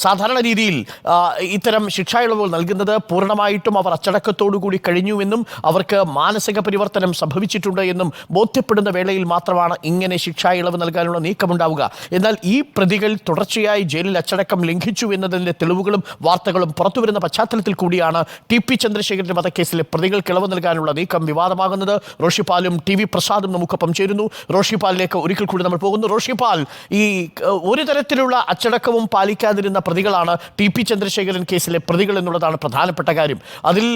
സാധാരണ രീതിയിൽ ഇത്തരം ശിക്ഷാ ഇളവുകൾ നൽകുന്നത് പൂർണ്ണമായിട്ടും അവർ അച്ചടക്കത്തോടുകൂടി കഴിഞ്ഞുവെന്നും അവർക്ക് മാനസിക പരിവർത്തനം സംഭവിച്ചിട്ടുണ്ട് എന്നും ബോധ്യപ്പെടുന്ന വേളയിൽ മാത്രമാണ് ഇങ്ങനെ ശിക്ഷാ ഇളവ് നൽകാനുള്ള നീക്കമുണ്ടാവുക. എന്നാൽ ഈ പ്രതികൾ തുടർച്ചയായി ജയിലിൽ അച്ചടക്കം ലംഘിച്ചു എന്നതിൻ്റെ തെളിവുകളും വാർത്തകളും പുറത്തുവരുന്ന പശ്ചാത്തലത്തിൽ കൂടിയാണ് ടി.പി. ചന്ദ്രശേഖരന്റെ വധക്കേസിലെ പ്രതികൾക്ക് ഇളവ് നൽകാനുള്ള നീക്കം വിവാദമാകുന്നത്. റോഷിപാലും ടി.വി. പ്രസാദും നമുക്കൊപ്പം ചേരുന്നു. റോഷിപാലിലേക്ക് ഒരിക്കൽ കൂടി നമ്മൾ പോകുന്നു. റോഷിപാൽ, ഈ ഒരു തരത്തിലുള്ള അച്ചടക്കവും പാലിക്കാതിരുന്ന പ്രതികളാണ് ടി.പി. ചന്ദ്രശേഖരൻ കേസിലെ പ്രതികൾ എന്നുള്ളതാണ് പ്രധാനപ്പെട്ട കാര്യം. അതിൽ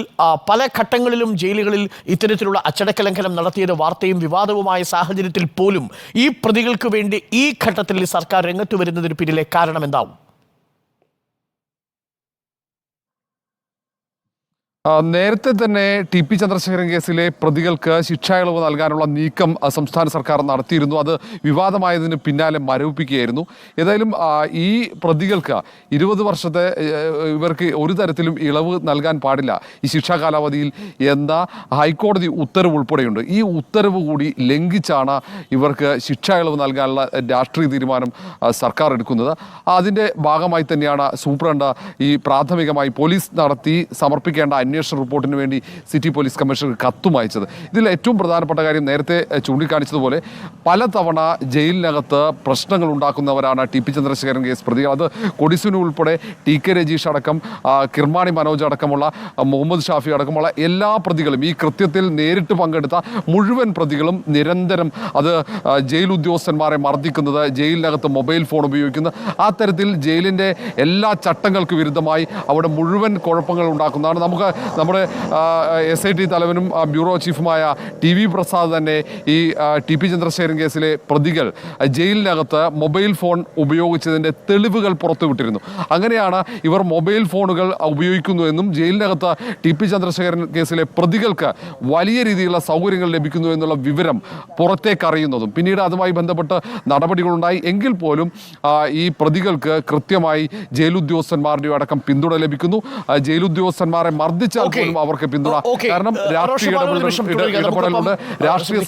പല ഘട്ടങ്ങളിലും ജയിലുകളിൽ ഇത്തരത്തിലുള്ള അച്ചടക്ക ലംഘനം നടത്തിയത് വാർത്തയും വിവാദവുമായ സാഹചര്യത്തിൽ പോലും ഈ പ്രതികൾക്ക് വേണ്ടി ഈ ഘട്ടത്തിൽ സർക്കാർ രംഗത്ത് വരുന്നതിന് പിന്നിലെ കാരണം എന്താവും? നേരത്തെ തന്നെ ടി.പി. ചന്ദ്രശേഖരൻ കേസിലെ പ്രതികൾക്ക് ശിക്ഷാ ഇളവ് നൽകാനുള്ള നീക്കം സംസ്ഥാന സർക്കാർ നടത്തിയിരുന്നു. അത് വിവാദമായതിന് പിന്നാലെ മരവിപ്പിക്കുകയായിരുന്നു. ഏതായാലും ഈ പ്രതികൾക്ക് 20 വർഷത്തെ ഇവർക്ക് ഒരു തരത്തിലും ഇളവ് നൽകാൻ പാടില്ല ഈ ശിക്ഷാ കാലാവധിയിൽ എന്ന ഹൈക്കോടതി ഉത്തരവ് ഉൾപ്പെടെയുണ്ട്. ഈ ഉത്തരവ് കൂടി ലംഘിച്ചാണ് ഇവർക്ക് ശിക്ഷാ ഇളവ് നൽകാനുള്ള രാഷ്ട്രീയ തീരുമാനം സർക്കാർ എടുക്കുന്നത്. അതിൻ്റെ ഭാഗമായി തന്നെയാണ് സൂപ്രണ്ട് ഈ പ്രാഥമികമായി പോലീസ് നടത്തി സമർപ്പിക്കേണ്ട അന്വേഷണ റിപ്പോർട്ടിന് വേണ്ടി സിറ്റി പോലീസ് കമ്മീഷണർ കത്തും അയച്ചത്. ഇതിൽ ഏറ്റവും പ്രധാനപ്പെട്ട കാര്യം നേരത്തെ ചൂണ്ടിക്കാണിച്ചതുപോലെ പലതവണ ജയിലിനകത്ത് പ്രശ്നങ്ങൾ ഉണ്ടാക്കുന്നവരാണ് ടി.പി. ചന്ദ്രശേഖരൻ കേസ് പ്രതികൾ. അത് കൊടിസുനു ഉൾപ്പെടെ ടി.കെ. രജീഷ് അടക്കം കിർമാണി മനോജ് അടക്കമുള്ള മുഹമ്മദ് ഷാഫി അടക്കമുള്ള എല്ലാ പ്രതികളും ഈ കൃത്യത്തിൽ നേരിട്ട് പങ്കെടുത്ത മുഴുവൻ പ്രതികളും നിരന്തരം അത് ജയിൽ ഉദ്യോഗസ്ഥന്മാരെ മർദ്ദിക്കുന്നത്, ജയിലിനകത്ത് മൊബൈൽ ഫോൺ ഉപയോഗിക്കുന്നത്, ആ തരത്തിൽ ജയിലിൻ്റെ എല്ലാ ചട്ടങ്ങൾക്ക് വിരുദ്ധമായി അവിടെ മുഴുവൻ കുഴപ്പങ്ങൾ ഉണ്ടാക്കുന്നതാണ്. നമുക്ക് നമ്മുടെ SIT തലവനും ബ്യൂറോ ചീഫുമായ ടി.വി. പ്രസാദ് തന്നെ ഈ ടി.പി. ചന്ദ്രശേഖരൻ കേസിലെ പ്രതികൾ ജയിലിനകത്ത് മൊബൈൽ ഫോൺ ഉപയോഗിച്ചതിൻ്റെ തെളിവുകൾ പുറത്തുവിട്ടിരുന്നു. അങ്ങനെയാണ് ഇവർ മൊബൈൽ ഫോണുകൾ ഉപയോഗിക്കുന്നുവെന്നും ജയിലിനകത്ത് ടി.പി. ചന്ദ്രശേഖരൻ കേസിലെ പ്രതികൾക്ക് വലിയ രീതിയിലുള്ള സൗകര്യങ്ങൾ ലഭിക്കുന്നു എന്നുള്ള വിവരം പുറത്തേക്ക് അറിയുന്നതും പിന്നീട് അതുമായി ബന്ധപ്പെട്ട് നടപടികളുണ്ടായി. എങ്കിൽ പോലും ഈ പ്രതികൾക്ക് കൃത്യമായി ജയിലുദ്യോഗസ്ഥന്മാരുടെ അടക്കം പിന്തുണ ലഭിക്കുന്നു. ജയിലുദ്യോഗസ്ഥന്മാരെ മർദ്ദിച്ചാൽ പോലും അവർക്ക് പിന്തുണ. കാരണം രാഷ്ട്രീയ ഇടപെടലുണ്ട്, രാഷ്ട്രീയ